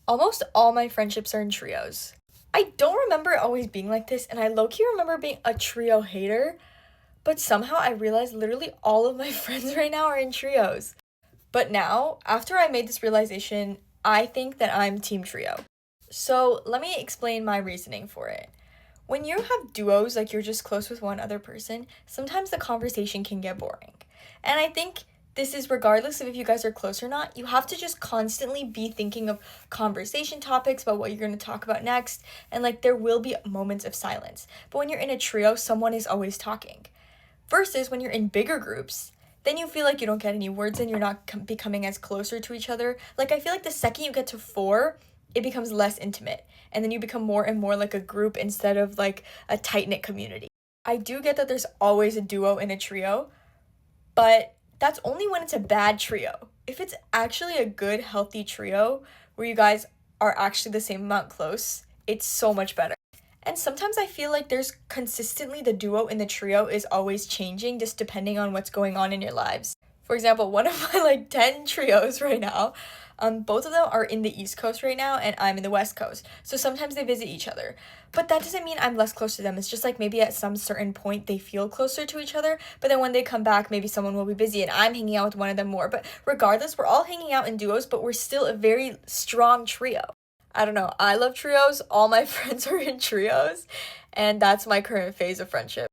Almost all my friendships are in trios. I don't remember it always being like this, and I low-key remember being a trio hater, but somehow I realized literally all of my friends right now are in trios. But now, after I made this realization, I think that I'm team trio. So let me explain my reasoning for it. When you have duos, like you're just close with one other person, sometimes the conversation can get boring. And I think this is regardless of if you guys are close or not, you have to just constantly be thinking of conversation topics about what you're going to talk about next, and like there will be moments of silence. But when you're in a trio, someone is always talking. Versus when you're in bigger groups, then you feel like you don't get any words and you're not becoming as closer to each other. Like, I feel like the second you get to four, it becomes less intimate. And then you become more and more like a group instead of like a tight knit community. I do get that there's always a duo in a trio, but that's only when it's a bad trio. If it's actually a good, healthy trio where you guys are actually the same amount close, it's so much better. And sometimes I feel like there's consistently the duo in the trio is always changing just depending on what's going on in your lives. For example, one of my like 10 trios right now, both of them are in the East Coast right now and I'm in the West Coast. So sometimes they visit each other. But that doesn't mean I'm less close to them. It's just like maybe at some certain point they feel closer to each other, but then when they come back, maybe someone will be busy and I'm hanging out with one of them more. But regardless, we're all hanging out in duos, but we're still a very strong trio. I don't know. I love trios. All my friends are in trios, and that's my current phase of friendship.